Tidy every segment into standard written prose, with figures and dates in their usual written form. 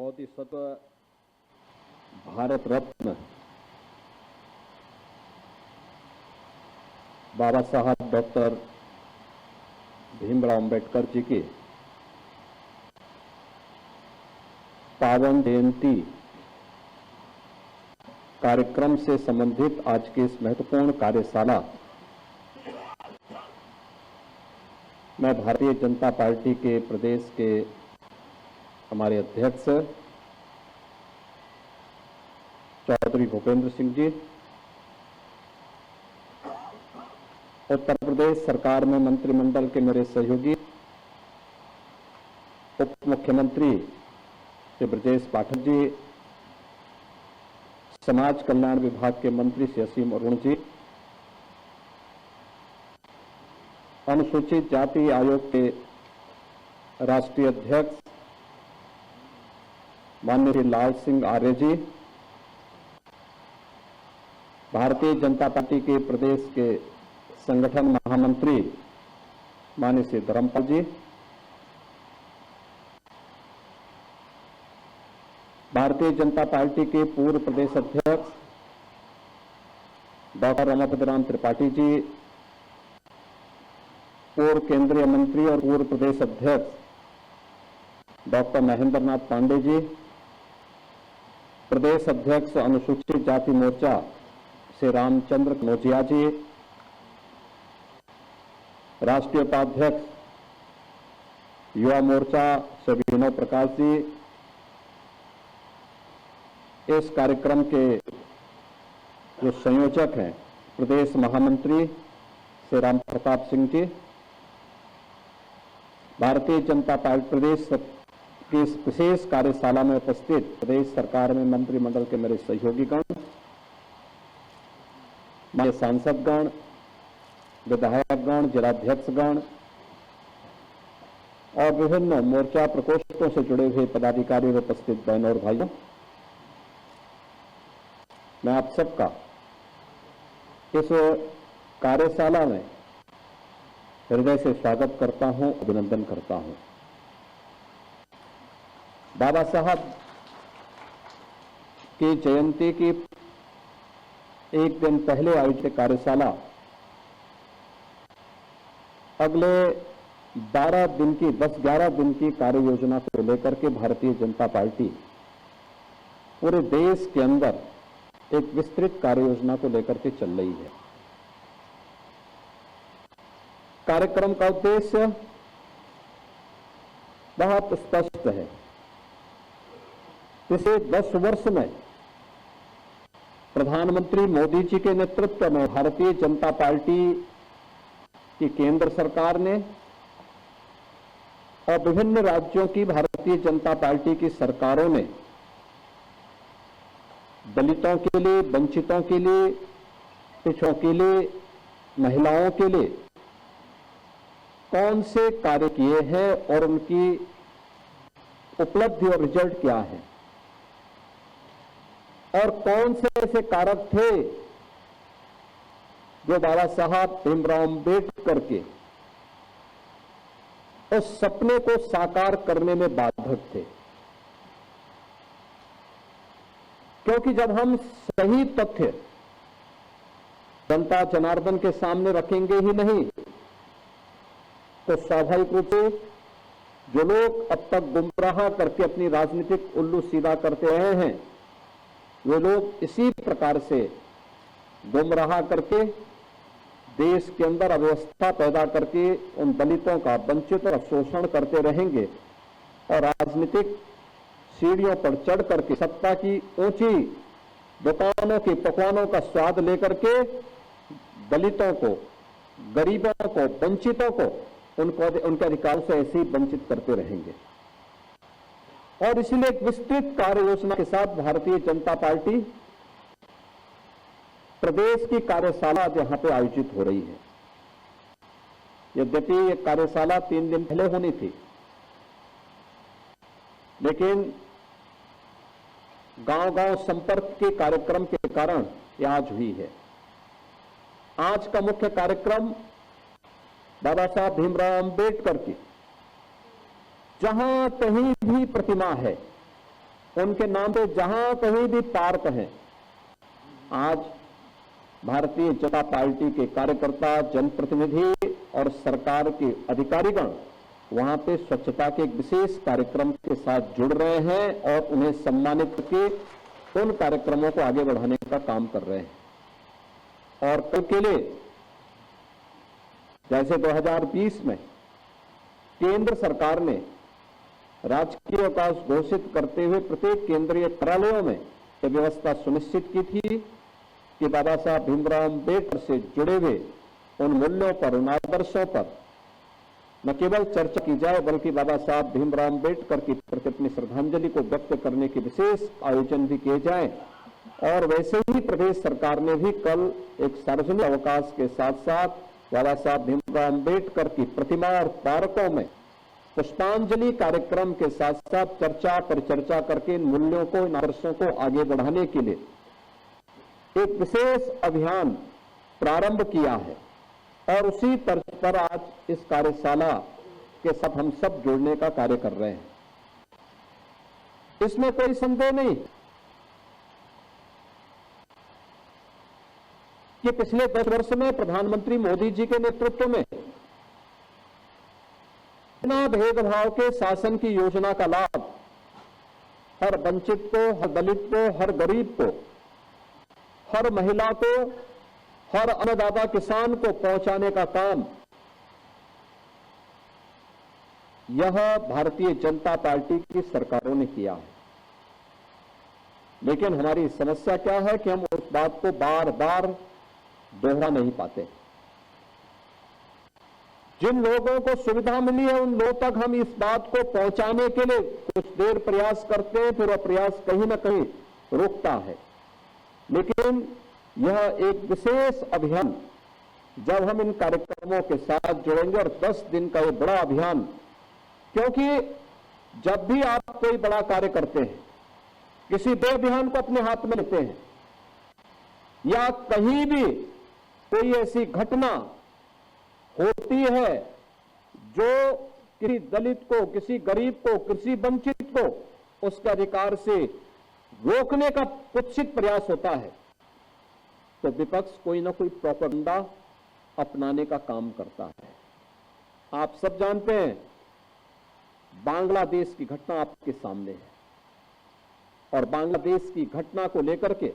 बोधिसत्व भारत रत्न बाबा साहब डॉक्टर भीमराव अंबेडकर जी की पावन जयंती कार्यक्रम से संबंधित आज की इस महत्वपूर्ण कार्यशाला मैं भारतीय जनता पार्टी के प्रदेश के हमारे अध्यक्ष चौधरी भूपेंद्र सिंह जी, उत्तर प्रदेश सरकार में मंत्रिमंडल के मेरे सहयोगी उप मुख्यमंत्री श्री ब्रजेश पाठक जी, समाज कल्याण विभाग के मंत्री श्री असीम अरुण जी, अनुसूचित जाति आयोग के राष्ट्रीय अध्यक्ष माननीय श्री लाल सिंह आर्य जी, भारतीय जनता पार्टी के प्रदेश के संगठन महामंत्री माननीय श्री धर्मपाल जी, भारतीय जनता पार्टी के पूर्व प्रदेश अध्यक्ष डॉक्टर रमापतिराम त्रिपाठी जी, पूर्व केंद्रीय मंत्री और पूर्व प्रदेश अध्यक्ष डॉक्टर महेंद्र नाथ पांडे जी, प्रदेश अध्यक्ष अनुसूचित जाति मोर्चा श्री रामचंद्र कनौजिया जी, राष्ट्रीय उपाध्यक्ष युवा मोर्चा श्री विनोद प्रकाश जी, इस कार्यक्रम के जो संयोजक हैं प्रदेश महामंत्री श्री राम प्रताप सिंह जी, भारतीय जनता पार्टी प्रदेश की इस विशेष कार्यशाला में उपस्थित प्रदेश सरकार में मंत्रिमंडल के मेरे सहयोगीगण, माननीय सांसदगण, विधायकगण, जिलाध्यक्षगण और विभिन्न मोर्चा प्रकोष्ठों से जुड़े हुए पदाधिकारी और उपस्थित बहनों और भाइयों, मैं आप सबका इस कार्यशाला में हृदय से स्वागत करता हूं, अभिनंदन करता हूं। बाबा साहब की जयंती की एक दिन पहले आयोजित कार्यशाला अगले 12 दिन की 10-11 दिन की कार्य योजना को लेकर के भारतीय जनता पार्टी पूरे देश के अंदर एक विस्तृत कार्य योजना को लेकर के चल रही है। कार्यक्रम का उद्देश्य बहुत स्पष्ट है। पिछले 10 वर्ष में प्रधानमंत्री मोदी जी के नेतृत्व में भारतीय जनता पार्टी की केंद्र सरकार ने और विभिन्न राज्यों की भारतीय जनता पार्टी की सरकारों ने दलितों के लिए, वंचितों के लिए, पिछड़ों के लिए, महिलाओं के लिए कौन से कार्य किए हैं और उनकी उपलब्धि और रिजल्ट क्या है, और कौन से ऐसे कारक थे जो बाबा साहब भीमराव अंबेडकर के उस सपने को साकार करने में बाधक थे। क्योंकि जब हम सही तथ्य जनता जनार्दन के सामने रखेंगे ही नहीं तो स्वाभाविक रूप से जो लोग अब तक गुमराह करके अपनी राजनीतिक उल्लू सीधा करते रहे हैं, वे लोग इसी प्रकार से गुमराह करके देश के अंदर अव्यवस्था पैदा करके उन दलितों का, वंचितों का शोषण करते रहेंगे और राजनीतिक सीढ़ियों पर चढ़ करके सत्ता की ऊंची दुकानों के पकवानों का स्वाद लेकर के दलितों को, गरीबों को, वंचितों को उनके अधिकारों से ऐसे ही वंचित करते रहेंगे। और इसलिए एक विस्तृत कार्य योजना के साथ भारतीय जनता पार्टी प्रदेश की कार्यशाला यहां पे आयोजित हो रही है। यद्यपि ये कार्यशाला 3 दिन पहले होनी थी, लेकिन गांव-गांव संपर्क के कार्यक्रम के कारण ये आज हुई है। आज का मुख्य कार्यक्रम बाबा साहब भीमराव अंबेडकर की जहां कहीं भी प्रतिमा है उनके नाम पे जहां कहीं भी पार्क हैं, आज भारतीय जनता पार्टी के कार्यकर्ता, जनप्रतिनिधि और सरकार के अधिकारीगण वहां पे स्वच्छता के एक विशेष कार्यक्रम के साथ जुड़ रहे हैं और उन्हें सम्मानित करके उन कार्यक्रमों को आगे बढ़ाने का काम कर रहे हैं। और कल के लिए जैसे 2020 में केंद्र सरकार ने राजकीय अवकाश घोषित करते हुए प्रत्येक केंद्रीय कार्यालयों में यह व्यवस्था सुनिश्चित की थी कि बाबा साहब भीमराव अम्बेडकर से जुड़े हुए उन मूल्यों पर, उन आदर्शों पर न केवल चर्चा की जाए बल्कि बाबा साहब भीमराव अम्बेडकर के प्रति अपनी श्रद्धांजलि को व्यक्त करने के विशेष आयोजन भी किए जाएं। और वैसे ही प्रदेश सरकार ने भी कल एक सार्वजनिक अवकाश के साथ साथ बाबा साहब भीमराव अम्बेडकर की प्रतिमा और पार्कों में पुष्पांजलि कार्यक्रम के साथ साथ चर्चा, परिचर्चा करके इन मूल्यों को, इन आदर्शों को आगे बढ़ाने के लिए एक विशेष अभियान प्रारंभ किया है। और उसी तर्ज पर आज इस कार्यशाला के साथ हम सब जुड़ने का कार्य कर रहे हैं। इसमें कोई संदेह नहीं कि पिछले 10 वर्ष में प्रधानमंत्री मोदी जी के नेतृत्व में बिना भेदभाव के शासन की योजना का लाभ हर वंचित को, हर दलित को, हर गरीब को, हर महिला को, हर अन्नदाता किसान को पहुंचाने का काम यह भारतीय जनता पार्टी की सरकारों ने किया है। लेकिन हमारी समस्या क्या है कि हम उस बात को बार बार दोहरा नहीं पाते। जिन लोगों को सुविधा मिली है उन लोगों तक हम इस बात को पहुंचाने के लिए कुछ देर प्रयास करते हैं, फिर वह प्रयास कहीं ना कहीं रुकता है। लेकिन यह एक विशेष अभियान जब हम इन कार्यक्रमों के साथ जुड़ेंगे, और 10 दिन का ये बड़ा अभियान, क्योंकि जब भी आप कोई बड़ा कार्य करते हैं, किसी बड़े अभियान को अपने हाथ में लेते हैं या कहीं भी कोई ऐसी घटना होती है जो किसी दलित को, किसी गरीब को, किसी वंचित को उसके अधिकार से रोकने का कुत्सित प्रयास होता है, तो विपक्ष कोई ना कोई प्रोपेगेंडा अपनाने का काम करता है। आप सब जानते हैं बांग्लादेश की घटना आपके सामने है, और बांग्लादेश की घटना को लेकर के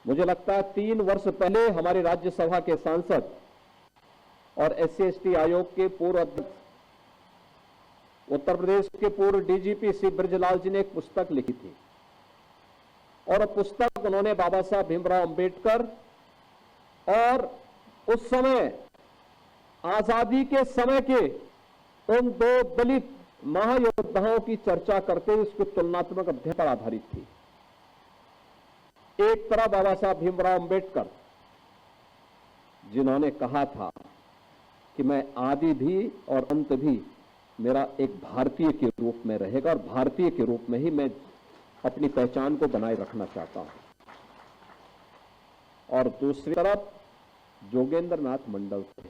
मुझे लगता है 3 वर्ष पहले हमारे राज्यसभा के सांसद और SC/ST आयोग के पूर्व अध्यक्ष, उत्तर प्रदेश के पूर्व DGP श्री ब्रजलाल जी ने एक पुस्तक लिखी थी, और पुस्तक उन्होंने बाबा साहब भीमराव अंबेडकर और उस समय आजादी के समय के उन 2 दलित महायोद्धाओं की चर्चा करते हुए उसकी तुलनात्मक अध्ययन पर आधारित थी। एक तरफ बाबा साहब भीमराव अंबेडकर जिन्होंने कहा था कि मैं आदि भी और अंत भी मेरा एक भारतीय के रूप में रहेगा, और भारतीय के रूप में ही मैं अपनी पहचान को बनाए रखना चाहता हूं। और दूसरी तरफ जोगेंद्र नाथ मंडल थे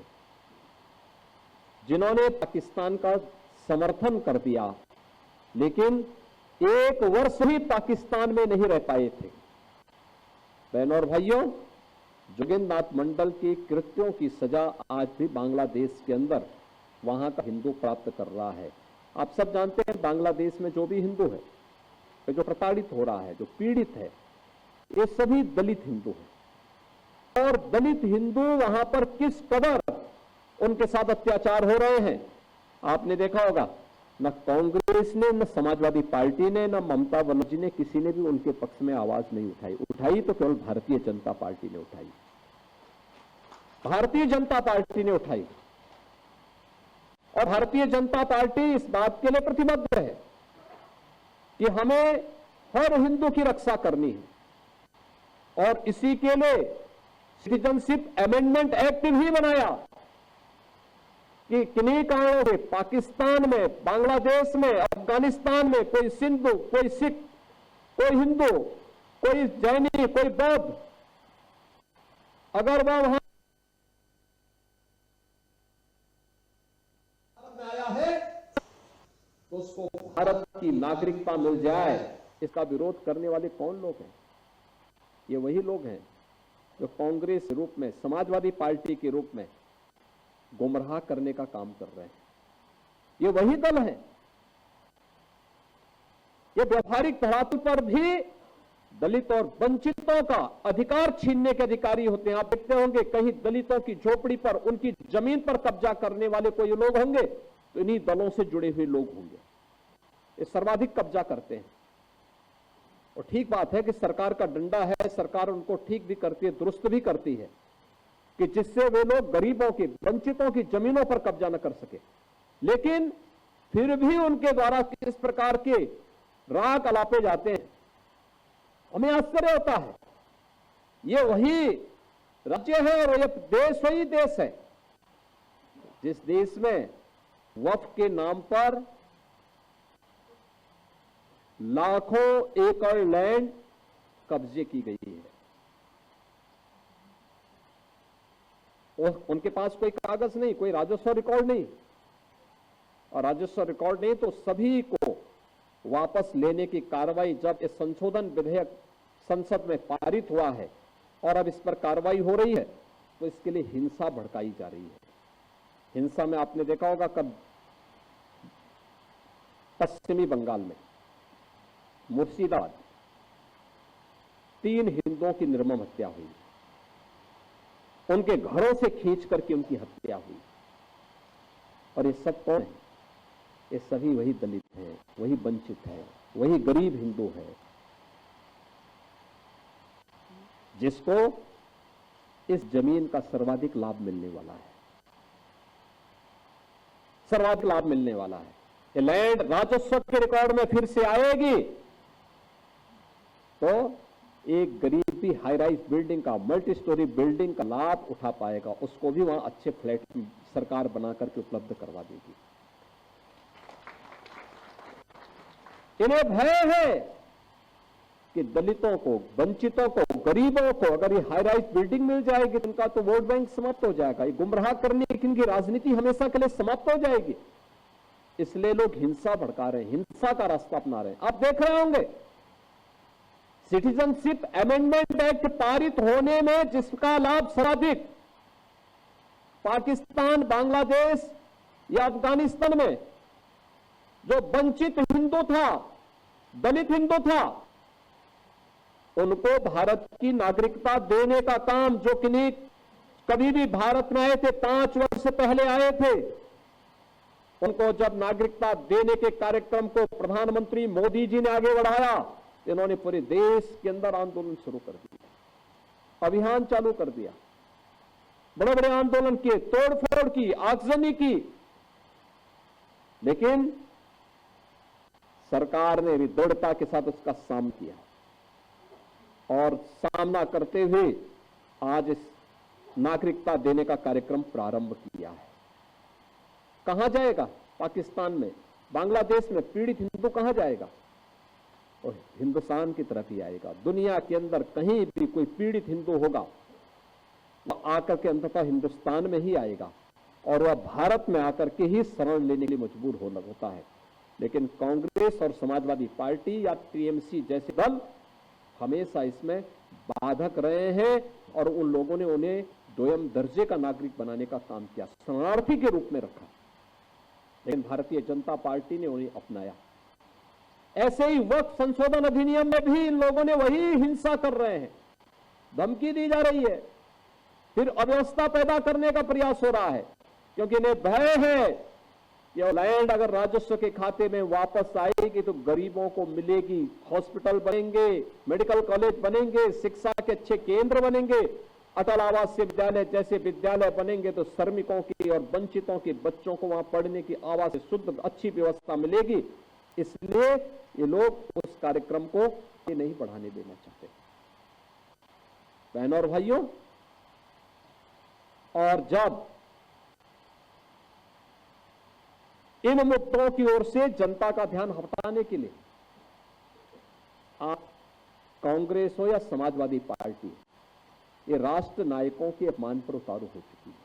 जिन्होंने पाकिस्तान का समर्थन कर दिया, लेकिन 1 वर्ष भी पाकिस्तान में नहीं रह पाए थे। बहनों और भाइयों, जोगेंद्र नाथ मंडल के कृत्यों की सजा आज भी बांग्लादेश के अंदर वहां का हिंदू प्राप्त कर रहा है। आप सब जानते हैं बांग्लादेश में जो भी हिंदू है, जो प्रताड़ित हो रहा है, जो पीड़ित है, ये सभी दलित हिंदू हैं। और दलित हिंदू वहां पर किस कदर उनके साथ अत्याचार हो रहे हैं आपने देखा होगा। न कांग्रेस ने, न समाजवादी पार्टी ने, न ममता बनर्जी ने, किसी ने भी उनके पक्ष में आवाज नहीं उठाई। उठाई तो केवल भारतीय जनता पार्टी ने उठाई। भारतीय जनता पार्टी ने उठाई, और भारतीय जनता पार्टी इस बात के लिए प्रतिबद्ध है कि हमें हर हिंदू की रक्षा करनी है, और इसी के लिए सिटीजनशिप अमेंडमेंट एक्ट भी बनाया कि किन्हीं कारणों से पाकिस्तान में, बांग्लादेश में, अफगानिस्तान में कोई सिंधु, कोई सिख, कोई हिंदू, कोई जैनी, कोई बौद्ध, अगर वह वहां आया है तो उसको भारत की नागरिकता मिल जाए, इसका विरोध करने वाले कौन लोग हैं? ये वही लोग हैं जो कांग्रेस के रूप में, समाजवादी पार्टी के रूप में गुमराह करने का काम कर रहे हैं। ये वही दल है। ये व्यवहारिक धरातल पर भी दलित और वंचितों का अधिकार छीनने के अधिकारी होते हैं। आप देखते होंगे कहीं दलितों की झोपड़ी पर, उनकी जमीन पर कब्जा करने वाले कोई लोग होंगे तो इन्हीं दलों से जुड़े हुए लोग होंगे। ये सर्वाधिक कब्जा करते हैं। और ठीक बात है कि सरकार का डंडा है, सरकार उनको ठीक भी करती है, दुरुस्त भी करती है कि जिससे वे लोग गरीबों की, वंचितों की जमीनों पर कब्जा न कर सके। लेकिन फिर भी उनके द्वारा किस प्रकार के राग अलापे जाते हैं, हमें आश्चर्य होता है। ये वही राज्य है और यह देश वही देश है जिस देश में वक्फ के नाम पर लाखों एकड़ लैंड कब्जे की गई है। उनके पास कोई कागज नहीं, कोई राजस्व रिकॉर्ड नहीं, और राजस्व रिकॉर्ड नहीं तो सभी को वापस लेने की कार्रवाई, जब इस संशोधन विधेयक संसद में पारित हुआ है और अब इस पर कार्रवाई हो रही है, तो इसके लिए हिंसा भड़काई जा रही है। हिंसा में आपने देखा होगा कब पश्चिमी बंगाल में मुर्शिदाबाद 3 हिंदुओं की निर्मम हत्या हुई, उनके घरों से खींच करके उनकी हत्या हुई। और ये सब कौन है? ये सभी वही दलित हैं, वही वंचित हैं, वही गरीब हिंदू हैं जिसको इस जमीन का सर्वाधिक लाभ मिलने वाला है, सर्वाधिक लाभ मिलने वाला है। ये लैंड राजस्व के रिकॉर्ड में फिर से आएगी तो एक गरीब भी हाई राइज बिल्डिंग का, मल्टी स्टोरी बिल्डिंग का लाभ उठा पाएगा, उसको भी वहां अच्छे फ्लैट सरकार बना करके उपलब्ध करवा देगी। इन्हें भय है कि दलितों को, वंचितों को, गरीबों को अगर ये हाई राइज बिल्डिंग मिल जाएगी तो उनका तो वोट बैंक समाप्त हो जाएगा, ये गुमराह करने की इनकी राजनीति हमेशा के लिए समाप्त हो जाएगी। इसलिए लोग हिंसा भड़का रहे हैं, हिंसा का रास्ता अपना रहे हैं। आप देख रहे होंगे सिटीजनशिप अमेंडमेंट एक्ट पारित होने में जिसका लाभ सर्वाधिक पाकिस्तान, बांग्लादेश या अफगानिस्तान में जो वंचित हिंदू था, दलित हिंदू था, उनको भारत की नागरिकता देने का काम, जो कि कभी भी भारत में आए थे, 5 वर्ष पहले आए थे, उनको जब नागरिकता देने के कार्यक्रम को प्रधानमंत्री मोदी जी ने आगे बढ़ाया, इन्होंने पूरे देश के अंदर आंदोलन शुरू कर दिया, अभियान चालू कर दिया, बड़े बड़े आंदोलन किए, तोड़फोड़ की, आगजनी की। लेकिन सरकार ने भी दृढ़ता के साथ उसका सामना किया और सामना करते हुए आज इस नागरिकता देने का कार्यक्रम प्रारंभ किया है। कहां जाएगा? पाकिस्तान में, बांग्लादेश में पीड़ित हिंदू कहां जाएगा? और हिंदुस्तान की तरफ ही आएगा। दुनिया के अंदर कहीं भी कोई पीड़ित हिंदू होगा, वह आकर के अंततः हिंदुस्तान में ही आएगा और वह भारत में आकर के ही शरण लेने के लिए मजबूर होता है। लेकिन कांग्रेस और समाजवादी पार्टी या टीएमसी जैसे दल हमेशा इसमें बाधक रहे हैं और उन लोगों ने उन्हें दोयम दर्जे का नागरिक बनाने का काम किया, शरणार्थी के रूप में रखा। लेकिन भारतीय जनता पार्टी ने उन्हें अपनाया। ऐसे ही वक्फ संशोधन अधिनियम में भी इन लोगों ने वही हिंसा कर रहे हैं, धमकी दी जा रही है, फिर अव्यवस्था पैदा करने का प्रयास हो रहा है, क्योंकि इन्हें भय है कि लैंड अगर राजस्व के खाते में वापस आएगी तो गरीबों को मिलेगी, हॉस्पिटल बनेंगे, मेडिकल कॉलेज बनेंगे, शिक्षा के अच्छे केंद्र बनेंगे, अटल आवासीय विद्यालय जैसे विद्यालय बनेंगे तो श्रमिकों की और वंचितों के बच्चों को वहां पढ़ने की आवास शुद्ध अच्छी व्यवस्था मिलेगी। इसलिए ये लोग उस कार्यक्रम को नहीं बढ़ाने देना चाहते। बहनों और भाइयों, और जब इन मुद्दों की ओर से जनता का ध्यान हटाने के लिए आप कांग्रेस हो या समाजवादी पार्टी, ये राष्ट्र नायकों के अपमान पर उतारू हो चुकी है।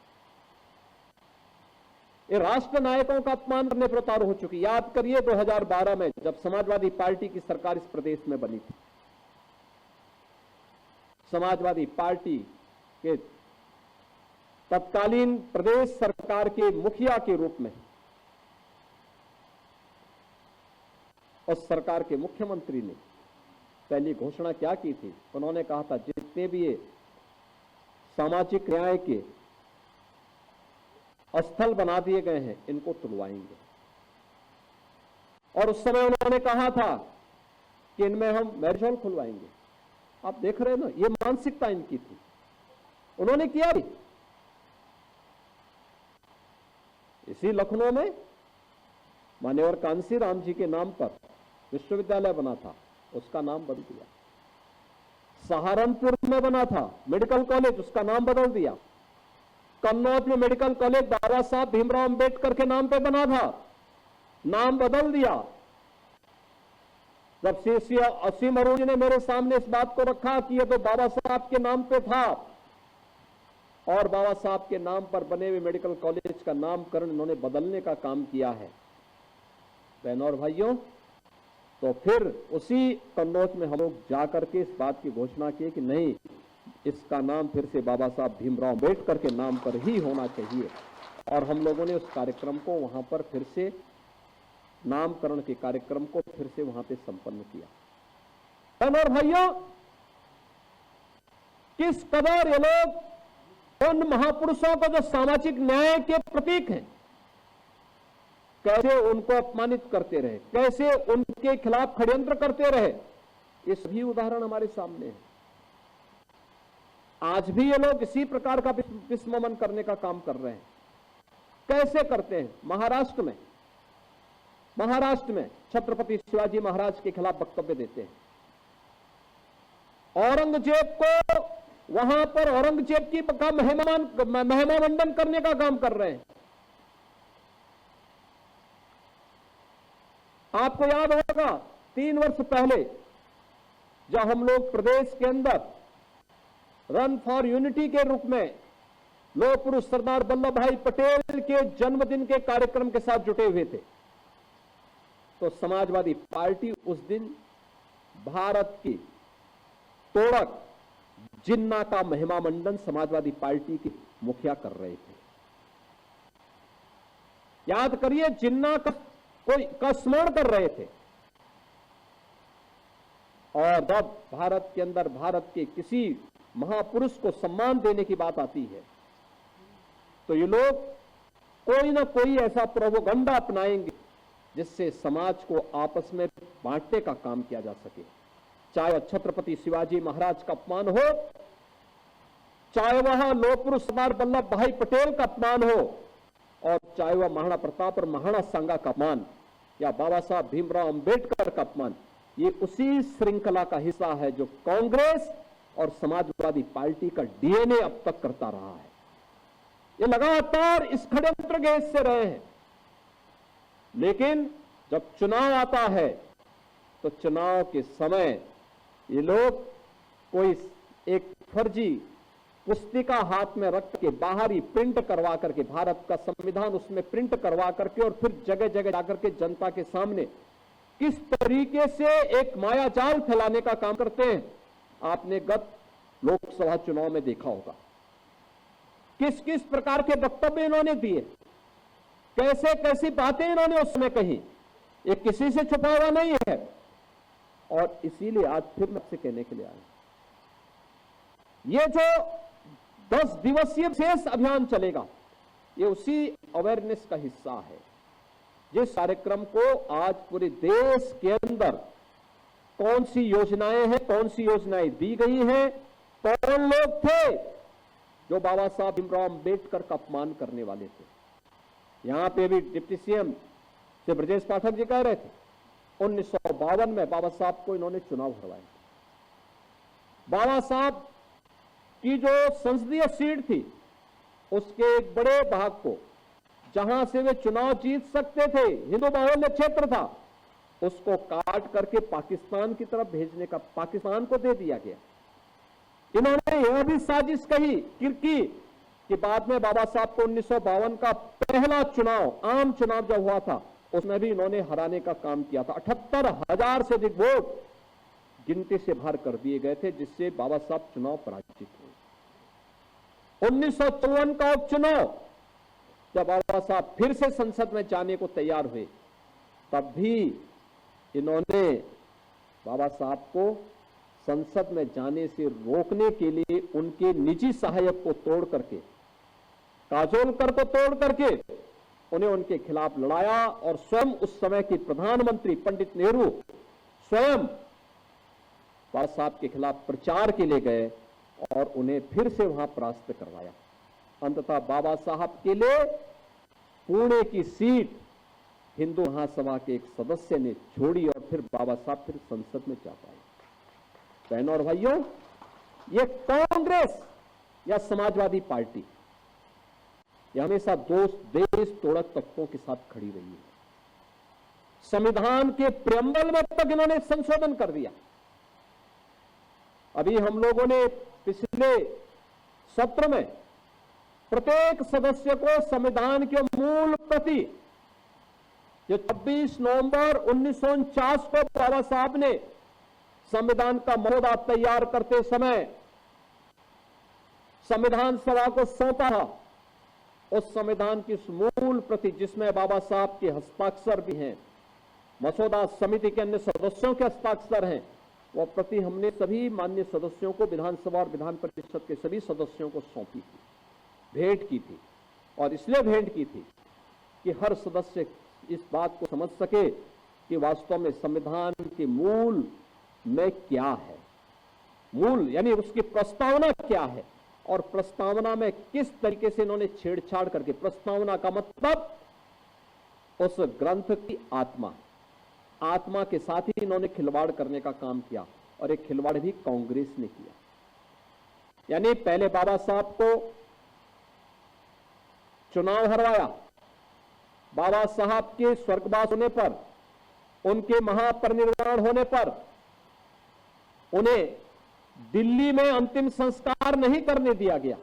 ये राष्ट्र नायकों का अपमान करने पर उतारू हो चुकी। याद करिए 2012 में जब समाजवादी पार्टी की सरकार इस प्रदेश में बनी थी, समाजवादी पार्टी के तत्कालीन प्रदेश सरकार के मुखिया के रूप में उस सरकार के मुख्यमंत्री ने पहली घोषणा क्या की थी? उन्होंने कहा था जितने भी ये सामाजिक न्याय के स्थल बना दिए गए हैं इनको तुड़वाएंगे। और उस समय उन्होंने कहा था कि इनमें हम मैरिज हॉल खुलवाएंगे। आप देख रहे हैं ना, ये मानसिकता इनकी थी। उन्होंने किया भी। इसी लखनऊ में मान्यवर कांसी राम जी के नाम पर विश्वविद्यालय बना था, उसका नाम बदल दिया। सहारनपुर में बना था मेडिकल कॉलेज, उसका नाम बदल दिया। कन्नौज में मेडिकल कॉलेज बाबा साहब भीमराव अंबेडकर के नाम पे बना था, नाम बदल दिया। जब सीसी असीम अरुण जी ने मेरे सामने इस बात को रखा कि ये तो बाबा साहब के नाम पे था और बाबा साहब के नाम पर बने हुए मेडिकल कॉलेज का नामकरण इन्होंने बदलने का काम किया है, बहनों और भाइयों, तो फिर उसी कन्नौज में हम लोग जाकर के इस बात की घोषणा की कि नहीं, इसका नाम फिर से बाबा साहब भीमराव अंबेडकर के नाम पर ही होना चाहिए। और हम लोगों ने उस कार्यक्रम को वहां पर फिर से, नामकरण के कार्यक्रम को फिर से वहां पे संपन्न किया। बहनों और भाइयों, किस कदर ये लोग उन महापुरुषों को जो सामाजिक न्याय के प्रतीक हैं, कैसे उनको अपमानित करते रहे, कैसे उनके खिलाफ षड्यंत्र करते रहे, ये सभी उदाहरण हमारे सामने हैं। आज भी ये लोग इसी प्रकार का विस्मरण करने का काम कर रहे हैं। कैसे करते हैं? महाराष्ट्र में छत्रपति शिवाजी महाराज के खिलाफ वक्तव्य देते हैं। औरंगजेब को वहां पर औरंगजेब की का महिमामंडन करने का काम कर रहे हैं। आपको याद होगा 3 वर्ष पहले जब हम लोग प्रदेश के अंदर रन फॉर यूनिटी के रूप में लौह पुरुष सरदार वल्लभ भाई पटेल के जन्मदिन के कार्यक्रम के साथ जुटे हुए थे, तो समाजवादी पार्टी उस दिन भारत की तोड़क जिन्ना का महिमामंडन समाजवादी पार्टी के मुखिया कर रहे थे। याद करिए, जिन्ना का स्मरण कर रहे थे। और जब भारत के अंदर भारत के किसी महापुरुष को सम्मान देने की बात आती है तो ये लोग कोई ना कोई ऐसा प्रोपोगंडा अपनाएंगे जिससे समाज को आपस में बांटने का काम किया जा सके। चाहे वह छत्रपति शिवाजी महाराज का अपमान हो, चाहे वह लौह पुरुष सरदार वल्लभ भाई पटेल का अपमान हो, और चाहे वह महाराणा प्रताप और महाराणा सांगा का अपमान या बाबा साहब भीमराव अंबेडकर का अपमान, ये उसी श्रृंखला का हिस्सा है जो कांग्रेस और समाजवादी पार्टी का डीएनए अब तक करता रहा है। ये लगातार इस षड्यंत्र के हिस्से रहे हैं। लेकिन जब चुनाव आता है तो चुनाव के समय ये लोग कोई एक फर्जी पुस्तिका हाथ में रख के बाहर ही प्रिंट करवा करके, भारत का संविधान उसमें प्रिंट करवा करके और फिर जगह जगह जाकर के जनता के सामने किस तरीके से एक मायाजाल फैलाने का काम करते हैं, आपने गत लोकसभा चुनाव में देखा होगा। किस किस प्रकार के वक्तव्य इन्होंने दिए, कैसे कैसी बातें इन्होंने उस समय कही, ये किसी से छुपा हुआ नहीं है। और इसीलिए आज फिर मैं आपसे कहने के लिए आया, ये जो 10 दिवसीय विशेष अभियान चलेगा, ये उसी अवेयरनेस का हिस्सा है जिस कार्यक्रम को आज पूरे देश के अंदर कौन सी योजनाएं हैं, कौन सी योजनाएं दी गई हैं, कौन लोग थे जो बाबा साहब भीमराव अंबेडकर का अपमान करने वाले थे। यहां पे भी डिप्टी सीएम से ब्रजेश पाठक जी कह रहे थे 1952 में बाबा साहब को इन्होंने चुनाव हरवाया। बाबा साहब की जो संसदीय सीट थी उसके एक बड़े भाग को जहां से वे चुनाव जीत सकते थे, हिंदू बाहुल्य क्षेत्र था, उसको काट करके पाकिस्तान की तरफ भेजने का, पाकिस्तान को दे दिया गया। इन्होंने यह भी साजिश कही कि कि बाद में बाबा साहब को 1952 का पहला चुनाव, आम चुनाव जब हुआ था, उसमें भी इन्होंने हराने का काम किया था। 78,000 से अधिक वोट गिनती से बाहर कर दिए गए थे, जिससे बाबा साहब चुनाव पराजित हुए। 1954 का उपचुनाव जब बाबा साहब फिर से संसद में जाने को तैयार हुए, तब भी इन्होंने बाबा साहब को संसद में जाने से रोकने के लिए उनके निजी सहायक को तोड़ करके, काजोलकर को तोड़ करके उन्हें उनके खिलाफ लड़ाया और स्वयं उस समय के प्रधानमंत्री पंडित नेहरू स्वयं बाबा साहब के खिलाफ प्रचार के लिए गए और उन्हें फिर से वहां परास्त करवाया। अंततः बाबा साहब के लिए पुणे की सीट हिंदू महासभा के एक सदस्य ने छोड़ी और फिर बाबा साहब फिर संसद में जा पाए। बहनों और भाइयों, ये कांग्रेस या समाजवादी पार्टी यह हमेशा देश तोड़क तत्वों के साथ खड़ी रही है। संविधान के प्रेम्बल में तक इन्होंने संशोधन कर दिया। अभी हम लोगों ने पिछले सत्र में प्रत्येक सदस्य को संविधान के मूल प्रति, जो 26 नवंबर 1949 को बाबा साहब ने संविधान का मसौदा तैयार करते समय संविधान सभा को सौंपा, उस संविधान की मूल प्रति जिसमें बाबा साहब के हस्ताक्षर भी हैं, मसौदा समिति के अन्य सदस्यों के हस्ताक्षर हैं, वह प्रति हमने सभी माननीय सदस्यों को, विधानसभा और विधान परिषद के सभी सदस्यों को सौंपी थी, भेंट की थी। और इसलिए भेंट की थी कि हर सदस्य इस बात को समझ सके कि वास्तव में संविधान के मूल में क्या है, मूल यानी उसकी प्रस्तावना क्या है और प्रस्तावना में किस तरीके से इन्होंने छेड़छाड़ करके, प्रस्तावना का मतलब उस ग्रंथ की आत्मा के साथ ही इन्होंने खिलवाड़ करने का काम किया और एक खिलवाड़ भी कांग्रेस ने किया। यानी पहले बाबा साहब को चुनाव हरवाया, बाबा साहब के स्वर्गवास होने पर, उनके महापरिनिर्वाण होने पर उन्हें दिल्ली में अंतिम संस्कार नहीं करने दिया गया,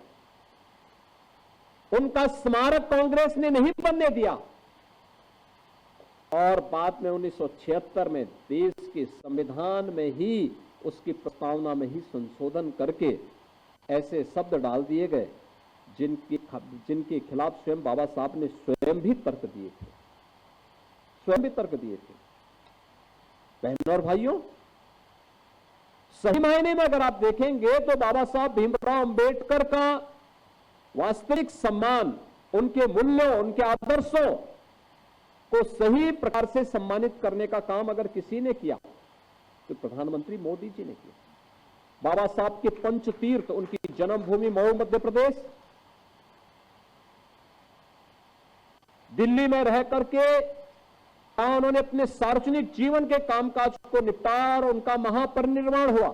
उनका स्मारक कांग्रेस ने नहीं बनने दिया और बाद में 1976 में देश के संविधान में ही, उसकी प्रस्तावना में ही संशोधन करके ऐसे शब्द डाल दिए गए जिनके खिलाफ स्वयं बाबा साहब ने स्वयं भी तर्क दिए थे। बहनों और भाइयों, सही मायने में अगर आप देखेंगे तो बाबा साहब भीमराव अंबेडकर का वास्तविक सम्मान, उनके मूल्यों, उनके आदर्शों को सही प्रकार से सम्मानित करने का काम अगर किसी ने किया तो प्रधानमंत्री मोदी जी ने किया। बाबा साहब के पंच तीर्थ, उनकी जन्मभूमि मऊ मध्य प्रदेश, दिल्ली में रह करके उन्होंने अपने सार्वजनिक जीवन के कामकाज को निपटाया और उनका महापरिनिर्वाण हुआ।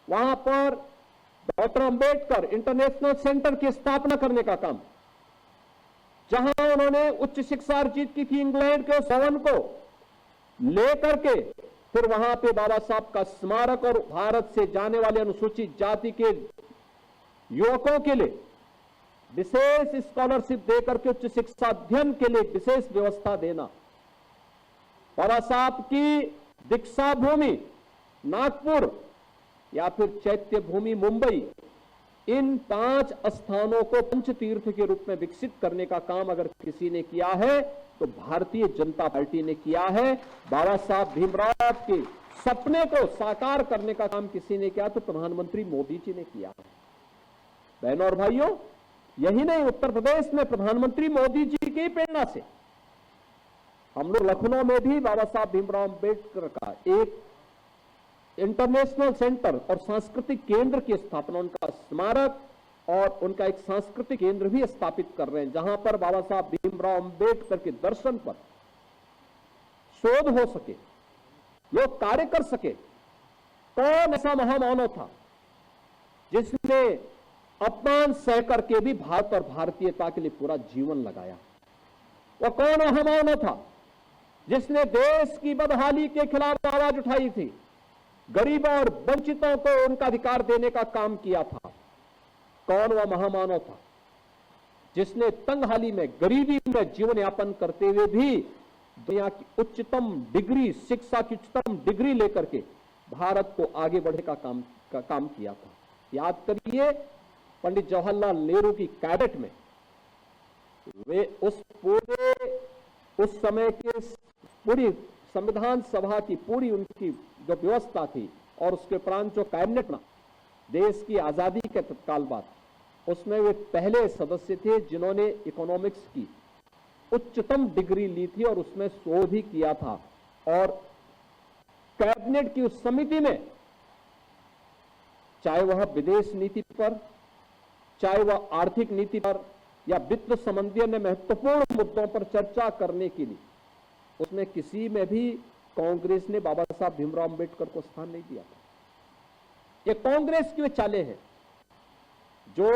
वहां पर डॉक्टर अंबेडकर इंटरनेशनल सेंटर की स्थापना करने का काम, जहां उन्होंने उच्च शिक्षा अर्जित की थी इंग्लैंड के उस भवन को लेकर के, फिर वहां पे बाबा साहब का स्मारक और भारत से जाने वाले अनुसूचित जाति के युवकों के लिए विशेष स्कॉलरशिप देकर के उच्च शिक्षा अध्ययन के लिए विशेष व्यवस्था देना, बाबा साहब की दीक्षा भूमि नागपुर या फिर चैत्य भूमि मुंबई, इन 5 स्थानों को पंचतीर्थ के रूप में विकसित करने का काम अगर किसी ने किया है तो भारतीय जनता पार्टी ने किया है। बाबा साहब भीमराव के सपने को साकार करने का काम किसी ने किया तो प्रधानमंत्री मोदी जी ने किया है। बहनों और भाइयों, यही नहीं, उत्तर प्रदेश में प्रधानमंत्री मोदी जी की प्रेरणा से हम लोग लखनऊ में भी बाबा साहब भीमराव अंबेडकर का एक इंटरनेशनल सेंटर और सांस्कृतिक केंद्र की स्थापना, उनका स्मारक और उनका एक सांस्कृतिक केंद्र भी स्थापित कर रहे हैं, जहां पर बाबा साहब भीमराव अंबेडकर के दर्शन पर शोध हो सके, लोग कार्य कर सके। कौन ऐसा महामानव था जिसने अपमान सह करके भी भारत और भारतीयता के लिए पूरा जीवन लगाया? वह कौन महामानव था जिसने देश की बदहाली के खिलाफ आवाज उठाई थी, गरीबों और वंचितों को उनका अधिकार देने का काम किया था? कौन वह महामानव था? जिसने तंगहाली में, गरीबी में जीवन यापन करते हुए भी दुनिया की उच्चतम डिग्री, शिक्षा की उच्चतम डिग्री लेकर के भारत को आगे बढ़े का काम किया था। याद करिए, पंडित जवाहरलाल नेहरू की कैबिनेट में वे उस समय के पूरी संविधान सभा की पूरी उनकी जो व्यवस्था थी और उसके उपरांत जो कैबिनेट बना देश की आजादी के तत्काल बाद, उसमें वे पहले सदस्य थे जिन्होंने इकोनॉमिक्स की उच्चतम डिग्री ली थी और उसमें शोध भी किया था। और कैबिनेट की उस समिति में चाहे वह विदेश नीति पर, चाहे वह आर्थिक नीति पर या वित्त संबंधी अन्य महत्वपूर्ण मुद्दों पर चर्चा करने के लिए, उसमें किसी में भी कांग्रेस ने बाबा साहब भीमराव अंबेडकर को स्थान नहीं दिया था। ये कांग्रेस की वे चालें हैं जो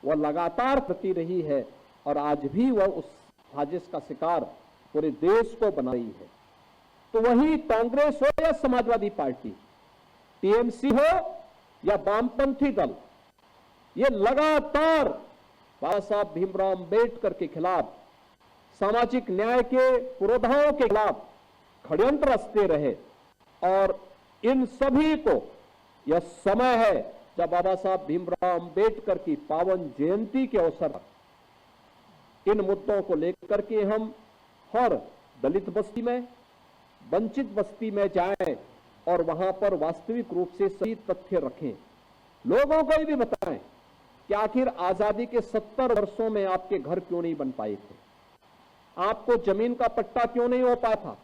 वह लगातार करती रही है और आज भी वह उस साजिश का शिकार पूरे देश को बना रही है। तो वही कांग्रेस हो या समाजवादी पार्टी, टीएमसी हो या वामपंथी दल, ये लगातार बाबा साहब भीमराव अंबेडकर के खिलाफ, सामाजिक न्याय के पुरोधाओं के खिलाफ षड्यंत्र रचते रहे। और इन सभी को यह समय है जब बाबा साहब भीमराव अंबेडकर की पावन जयंती के अवसर पर इन मुद्दों को लेकर के हम हर दलित बस्ती में, वंचित बस्ती में जाएं और वहां पर वास्तविक रूप से सही तथ्य रखें। लोगों को भी बताएं कि आखिर आजादी के 70 वर्षों में आपके घर क्यों नहीं बन पाए थे, आपको जमीन का पट्टा क्यों नहीं हो पाया था,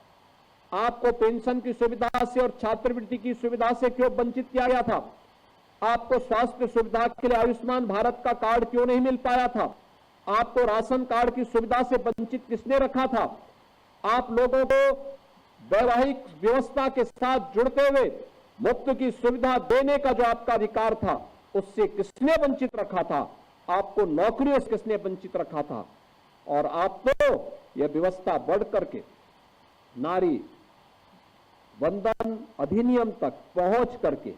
आपको पेंशन की सुविधा से और छात्रवृत्ति की सुविधा से क्यों वंचित किया गया था, आपको स्वास्थ्य सुविधा के लिए आयुष्मान भारत का कार्ड क्यों नहीं मिल पाया था, आपको राशन कार्ड की सुविधा से वंचित किसने रखा था, आप लोगों को वैवाहिक व्यवस्था के साथ जुड़ते हुए मुफ्त की सुविधा देने का जो आपका अधिकार था उससे किसने वंचित रखा था, आपको नौकरियों से किसने वंचित रखा था। और आपको यह व्यवस्था बढ़ करके नारी वंदन अधिनियम तक पहुंच करके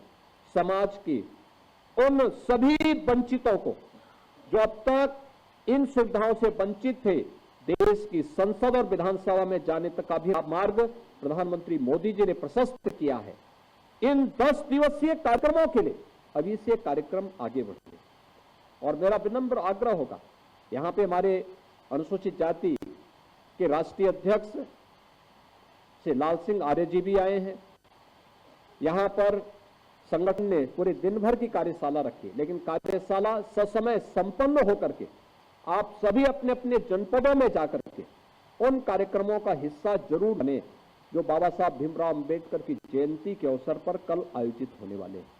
समाज की उन सभी वंचितों को जो अब तक इन सुविधाओं से वंचित थे, देश की संसद और विधानसभा में जाने तक का भी मार्ग प्रधानमंत्री मोदी जी ने प्रशस्त किया है। इन 10 दिवसीय कार्यक्रमों के लिए अभी से कार्यक्रम आगे बढ़े और मेरा विनम्र आग्रह होगा, यहां पे हमारे अनुसूचित जाति के राष्ट्रीय अध्यक्ष से लाल सिंह आर्य जी भी आए हैं। यहां पर संगठन ने पूरे दिन भर की कार्यशाला रखी, लेकिन कार्यशाला ससमय संपन्न होकर के आप सभी अपने अपने जनपदों में जाकर के उन कार्यक्रमों का हिस्सा जरूर बने जो बाबा साहब भीमराव अंबेडकर की जयंती के अवसर पर कल आयोजित होने वाले हैं।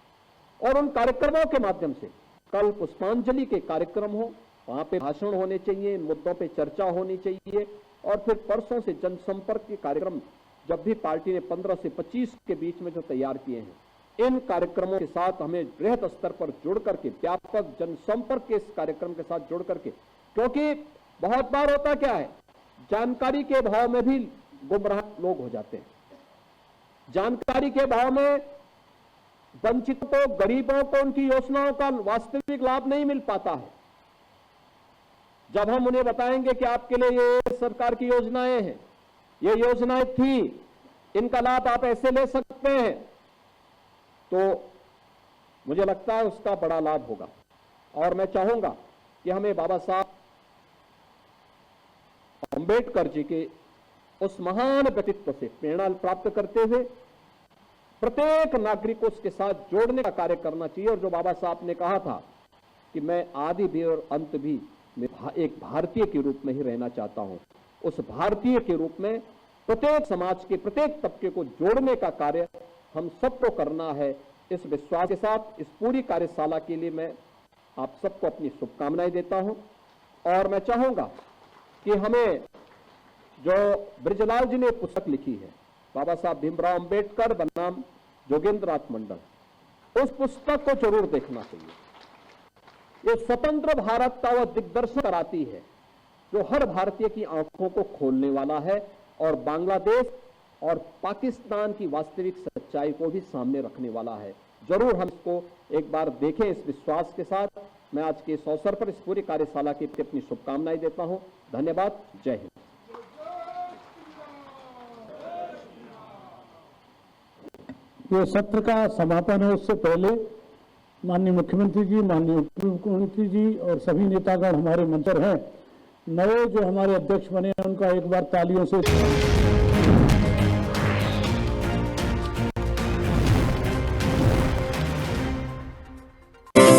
और उन कार्यक्रमों के माध्यम से कल पुष्पांजलि के कार्यक्रम हो, वहां पे भाषण होने चाहिए, इन मुद्दों पे चर्चा होनी चाहिए। और फिर परसों से जनसंपर्क के कार्यक्रम जब भी पार्टी ने 15 से 25 के बीच में जो तैयार किए हैं, इन कार्यक्रमों के साथ हमें बृहद स्तर पर जुड़ करके व्यापक जनसंपर्क के इस कार्यक्रम के साथ जुड़ करके, क्योंकि बहुत बार होता क्या है, जानकारी के अभाव में भी गुमराह लोग हो जाते हैं। जानकारी के अभाव में वंचितों को, गरीबों को उनकी योजनाओं का वास्तविक लाभ नहीं मिल पाता है। जब हम उन्हें बताएंगे कि आपके लिए ये सरकार की योजनाएं हैं, ये योजनाएं थी, इनका लाभ आप ऐसे ले सकते हैं, तो मुझे लगता है उसका बड़ा लाभ होगा। और मैं चाहूंगा कि हमें बाबा साहब अंबेडकर जी के उस महान व्यक्तित्व से प्रेरणा प्राप्त करते हुए प्रत्येक नागरिक को उसके साथ जोड़ने का कार्य करना चाहिए। और जो बाबा साहब ने कहा था कि मैं आदि भी और अंत भी एक भारतीय के रूप में ही रहना चाहता हूं, उस भारतीय के रूप में प्रत्येक समाज के प्रत्येक तबके को जोड़ने का कार्य हम सबको करना है। इस विश्वास के साथ इस पूरी कार्यशाला के लिए मैं आप सबको अपनी शुभकामनाएं देता हूं। और मैं चाहूंगा कि हमें जो ब्रिजलाल जी ने पुस्तक लिखी है, बाबा साहब भीमराव अंबेडकर बनाम जोगेंद्र नाथ मंडल, उस पुस्तक को जरूर देखना चाहिए। ये स्वतंत्र भारत का वह दिग्दर्शन कराती है जो हर भारतीय की आंखों को खोलने वाला है और बांग्लादेश और पाकिस्तान की वास्तविक सच्चाई को भी सामने रखने वाला है। जरूर हम इसको एक बार देखें इस विश्वास के साथ मैं आज के इस अवसर पर इस पूरी कार्यशाला के प्रति अपनी शुभकामनाएं देता हूं। धन्यवाद। जय हिंद। ये सत्र का समापन है, उससे पहले माननीय मुख्यमंत्री जी, माननीय उप मुख्यमंत्री जी और सभी नेतागण हमारे मंच पर हैं। नए जो हमारे अध्यक्ष बने हैं उनका एक बार तालियों से